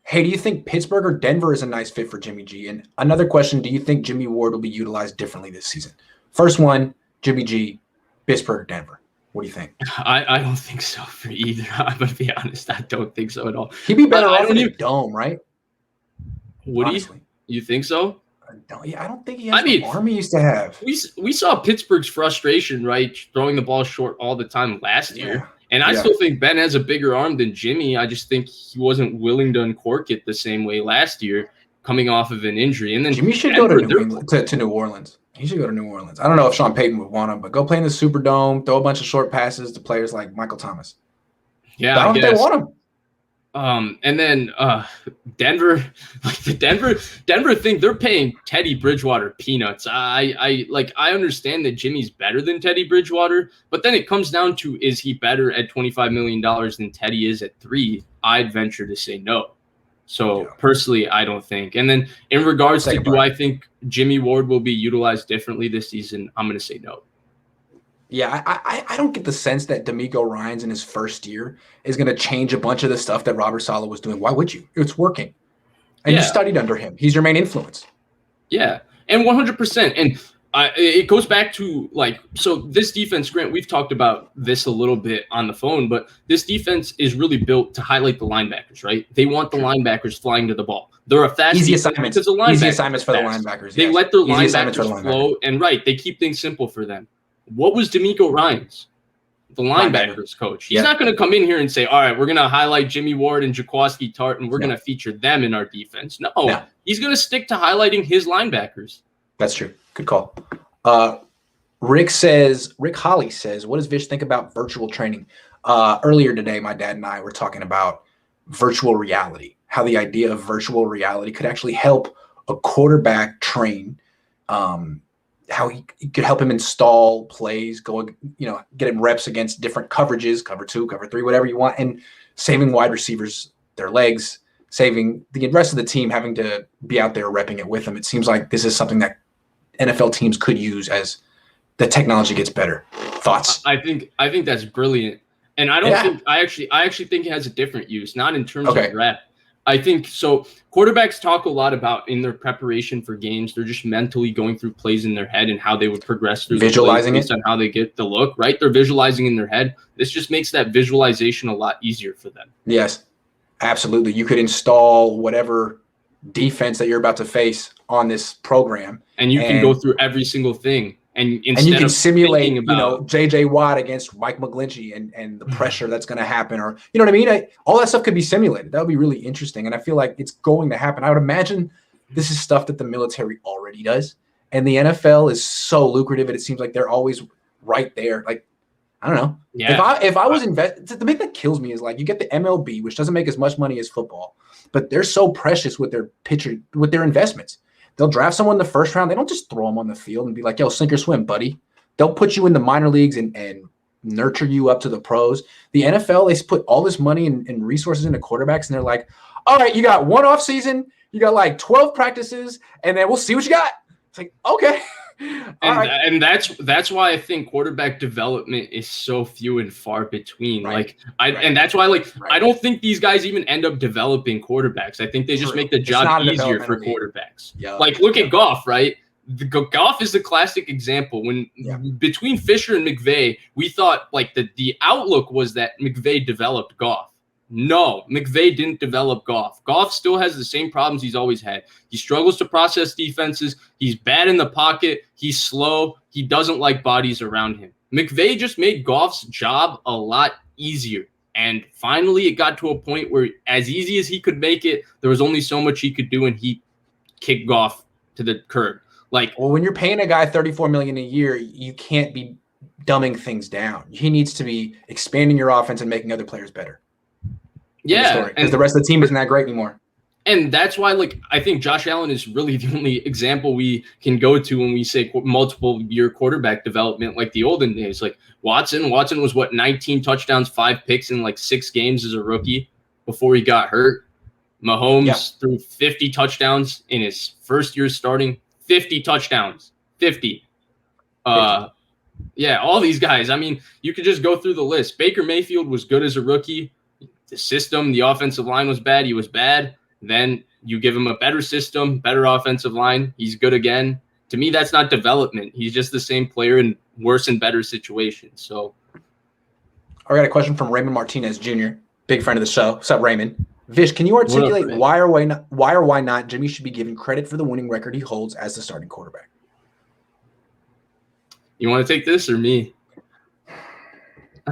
Hey, do you think Pittsburgh or Denver is a nice fit for Jimmy G? And another question, do you think Jimmy Ward will be utilized differently this season? First one, Jimmy G, Pittsburgh or Denver. What do you think? I don't think so for either. I'm going to be honest. I don't think so at all. He'd be better off in a dome, right? Would Honestly. he? You think so? I don't think he has the arm he used to have. We saw Pittsburgh's frustration, right? Throwing the ball short all the time last year. And I still think Ben has a bigger arm than Jimmy. I just think he wasn't willing to uncork it the same way last year, coming off of an injury. And then Jimmy should go to New Orleans. He should go to New Orleans. I don't know if Sean Payton would want him, but go play in the Superdome, throw a bunch of short passes to players like Michael Thomas. Yeah, but I don't think they want him. And then Denver, like the Denver thing, they're paying Teddy Bridgewater peanuts. I understand that Jimmy's better than Teddy Bridgewater, but then it comes down to, is he better at $25 million than Teddy is at $3 million? I'd venture to say no. So personally, I don't think. And then in regards to do I think Jimmy Ward will be utilized differently this season, I'm going to say no. Yeah, I don't get the sense that DeMeco Ryans in his first year is going to change a bunch of the stuff that Robert Saleh was doing. Why would you? It's working. And you studied under him. He's your main influence. Yeah, and 100%. And it goes back to, so this defense, Grant, we've talked about this a little bit on the phone, but this defense is really built to highlight the linebackers, right? They want the linebackers flying to the ball. They're a fast easy assignments. Easy assignments for the linebackers. They let their linebackers flow, and they keep things simple for them. What was DeMeco Ryans, the linebackers coach? He's not going to come in here and say, all right, we're going to highlight Jimmy Ward and Jaquiski Tartt, and we're going to feature them in our defense. No, he's going to stick to highlighting his linebackers. That's true. Good call. Rick Holly says, what does Vish think about virtual training? Earlier today, my dad and I were talking about virtual reality, how the idea of virtual reality could actually help a quarterback train, how he could help him install plays, get him reps against different coverages, cover 2, cover 3, whatever you want, and saving wide receivers their legs, saving the rest of the team having to be out there repping it with them. It seems like this is something that NFL teams could use as the technology gets better. Thoughts? I think that's brilliant. And I don't think I actually think it has a different use, not in terms of rep. I think so. Quarterbacks talk a lot about in their preparation for games, they're just mentally going through plays in their head and how they would progress through visualizing based on how they get the look, right? They're visualizing in their head. This just makes that visualization a lot easier for them. Yes, absolutely. You could install whatever defense that you're about to face on this program. And you can go through every single thing. And you can simulate, J.J. Watt against Mike McGlinchey and the pressure that's going to happen, or you know what I mean. All that stuff could be simulated. That would be really interesting, and I feel like it's going to happen. I would imagine this is stuff that the military already does, and the NFL is so lucrative, and it seems like they're always right there. Like, I don't know. Yeah. If I was invested, the thing that kills me is you get the MLB, which doesn't make as much money as football, but they're so precious with their investments. They'll draft someone in the first round. They don't just throw them on the field and be like, yo, sink or swim, buddy. They'll put you in the minor leagues and nurture you up to the pros. The NFL, they put all this money and resources into quarterbacks, and they're like, all right, you got one off season, you got 12 practices, and then we'll see what you got. It's like, okay. And that's why I think quarterback development is so few and far between. Right. And that's why I don't think these guys even end up developing quarterbacks. I think they just make the job easier for quarterbacks. Yeah. Look at Goff, right? Goff is the classic example. When between Fisher and McVay, we thought the outlook was that McVay developed Goff. No, McVay didn't develop Goff. Goff still has the same problems he's always had. He struggles to process defenses. He's bad in the pocket. He's slow. He doesn't like bodies around him. McVay just made Goff's job a lot easier. And finally, it got to a point where as easy as he could make it, there was only so much he could do, and he kicked Goff to the curb. When you're paying a guy $34 million a year, you can't be dumbing things down. He needs to be expanding your offense and making other players better. Yeah, because the rest of the team isn't that great anymore. And that's why, I think Josh Allen is really the only example we can go to when we say multiple year quarterback development, like the olden days. Watson was 19 touchdowns, 5 picks in 6 games as a rookie before he got hurt. Mahomes threw 50 touchdowns in his first year starting. 50 touchdowns, 50. All these guys. I mean, you could just go through the list. Baker Mayfield was good as a rookie. The system, the offensive line was bad. He was bad. Then you give him a better system, better offensive line. He's good again. To me, that's not development. He's just the same player in worse and better situations. So, I got a question from Raymond Martinez Jr., big friend of the show. What's up, Raymond? Vish, can you articulate why or why not Jimmy should be given credit for the winning record he holds as the starting quarterback? You want to take this or me?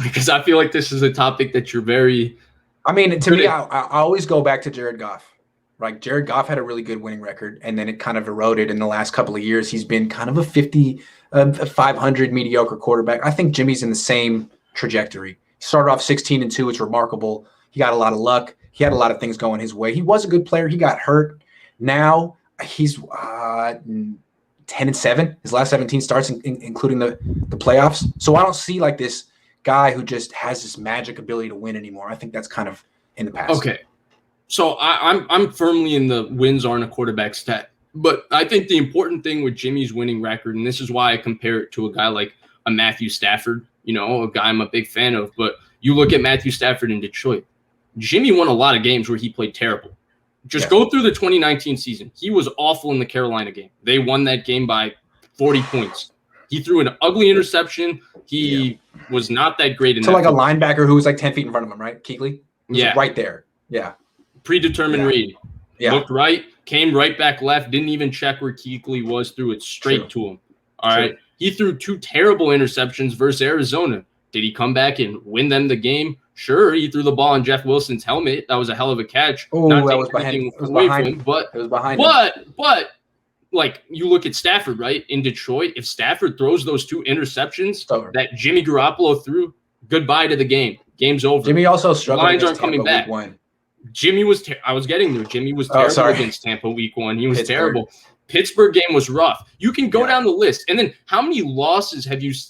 Because I feel like this is a topic that you're very. I mean, to me, I always go back to Jared Goff. Like Jared Goff had a really good winning record, and then it kind of eroded in the last couple of years. He's been kind of a 500 mediocre quarterback. I think Jimmy's in the same trajectory. He started off 16-2. It's remarkable. He got a lot of luck. He had a lot of things going his way. He was a good player. He got hurt. Now he's 10-7. His last 17 starts, including the playoffs. So I don't see like this guy who just has this magic ability to win anymore. I think that's kind of in the past. Okay. So I'm firmly in the wins aren't a quarterback stat. But I think the important thing with Jimmy's winning record, and this is why I compare it to a guy like a Matthew Stafford, a guy I'm a big fan of. But you look at Matthew Stafford in Detroit. Jimmy won a lot of games where he played terrible. Just go through the 2019 season. He was awful in the Carolina game. They won that game by 40 points. He threw an ugly interception. He was not that great in that. So like a linebacker who was like 10 feet in front of him, right? Kuechly? Right there. Yeah. Predetermined read. Yeah. Looked right, came right back left, didn't even check where Kuechly was, threw it straight to him. All right. He threw 2 terrible interceptions versus Arizona. Did he come back and win them the game? Sure, he threw the ball on Jeff Wilson's helmet. That was a hell of a catch. Oh, that was behind him. But it was behind him. But like you look at Stafford, right? In Detroit, if Stafford throws those 2 interceptions that Jimmy Garoppolo threw, goodbye to the game. Game's over. Jimmy also struggled. Lines aren't coming back. Jimmy was I was getting there. Jimmy was terrible against Tampa week 1. He was terrible. Pittsburgh game was rough. You can go down the list. And then how many losses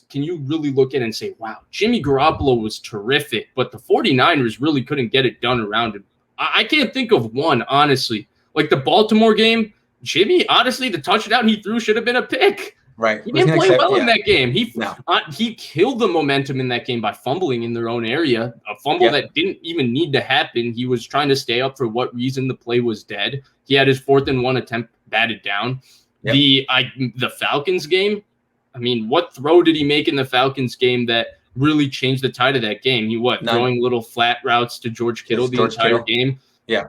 can you really look at and say, wow, Jimmy Garoppolo was terrific, but the 49ers really couldn't get it done around him. I can't think of one, honestly. Like the Baltimore game, Jimmy, honestly, the touchdown he threw should have been a pick. Right. He didn't play well in that game. He killed the momentum in that game by fumbling in their own area, a fumble that didn't even need to happen. He was trying to stay up for what reason the play was dead. He had his 4th and 1 attempt batted down. The Falcons game, I mean, what throw did he make in the Falcons game that really changed the tide of that game? Throwing little flat routes to George Kittle entire game? Yeah.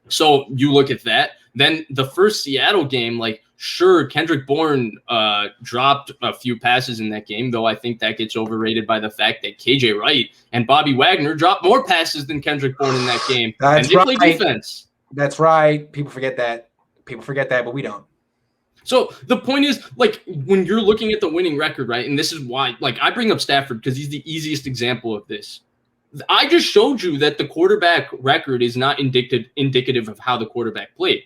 So you look at that. Then the first Seattle game, sure, Kendrick Bourne dropped a few passes in that game, though I think that gets overrated by the fact that KJ Wright and Bobby Wagner dropped more passes than Kendrick Bourne in that game. That's and they play defense. That's right. People forget that, but we don't. So the point is, when you're looking at the winning record, right, and this is why, I bring up Stafford because he's the easiest example of this. I just showed you that the quarterback record is not indicative of how the quarterback played.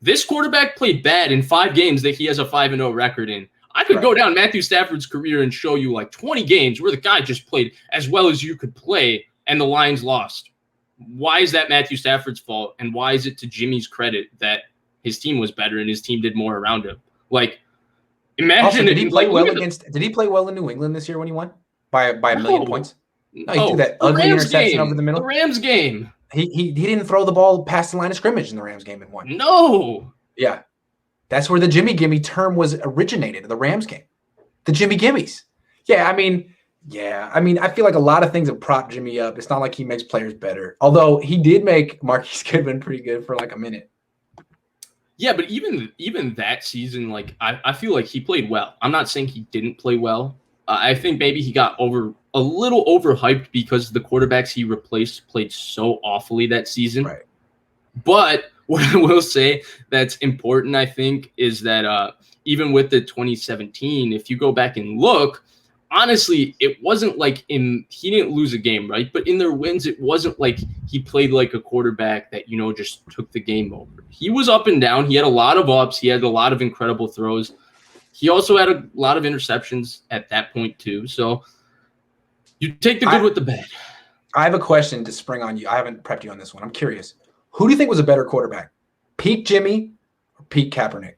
This quarterback played bad in 5 games that he has a 5-0 record in. I could go down Matthew Stafford's career and show you 20 games where the guy just played as well as you could play and the Lions lost. Why is that Matthew Stafford's fault? And why is it to Jimmy's credit that his team was better and his team did more around him? Imagine also, did he play well in New England this year when he won by a million points? No, he threw that ugly interception over the middle. The Rams game. He didn't throw the ball past the line of scrimmage in the Rams game and won. No. Yeah. That's where the Jimmy Gimme term was originated, the Rams game. The Jimmy Gimmies. I feel like a lot of things have propped Jimmy up. It's not like he makes players better. Although he did make Marquise Goodwin pretty good for a minute. Yeah, but even that season, I feel like he played well. I'm not saying he didn't play well. I think maybe he got a little overhyped because the quarterbacks he replaced played so awfully that season. Right. But what I will say that's important, I think, is that even with the 2017, if you go back and look, honestly, it wasn't he didn't lose a game, right? But in their wins, it wasn't like he played like a quarterback that, just took the game over. He was up and down. He had a lot of ups. He had a lot of incredible throws. He also had a lot of interceptions at that point too. So you take the good with the bad. I have a question to spring on you. I haven't prepped you on this one. I'm curious. Who do you think was a better quarterback? Peak Jimmy or Pete Kaepernick?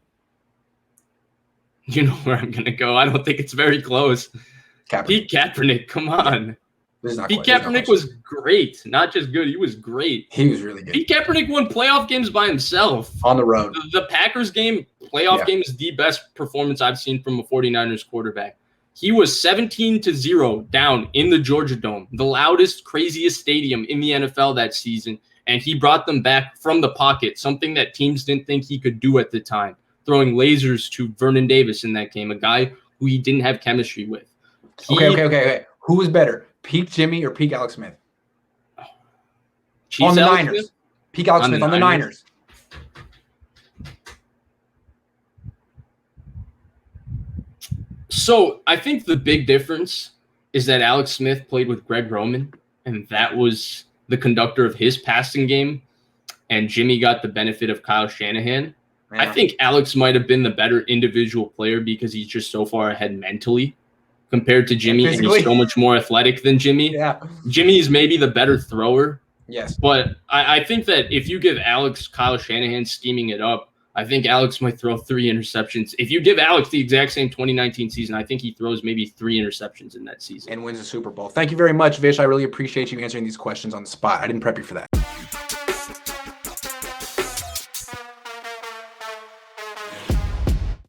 You know where I'm going to go. I don't think it's very close. Kaepernick. Pete Kaepernick, come on. Pete Kaepernick was great. Not just good. He was great. He was really good. Pete Kaepernick won playoff games by himself. On the road. The Packers playoff game is the best performance I've seen from a 49ers quarterback. He was 17-0 down in the Georgia Dome, the loudest, craziest stadium in the NFL that season, and he brought them back from the pocket, something that teams didn't think he could do at the time, throwing lasers to Vernon Davis in that game, a guy who he didn't have chemistry with. Okay. Who was better, peak Jimmy or peak Alex Smith? On the Niners. Smith? Peak Alex Smith on the Niners. So I think the big difference is that Alex Smith played with Greg Roman, and that was the conductor of his passing game, and Jimmy got the benefit of Kyle Shanahan. Yeah. I think Alex might have been the better individual player because he's just so far ahead mentally compared to Jimmy, and he's so much more athletic than Jimmy. Yeah. Jimmy is maybe the better thrower. Yes. But I think that if you give Alex Kyle Shanahan scheming it up, I think Alex might throw 3 interceptions. If you give Alex the exact same 2019 season, I think he throws maybe 3 interceptions in that season. And wins a Super Bowl. Thank you very much, Vish. I really appreciate you answering these questions on the spot. I didn't prep you for that.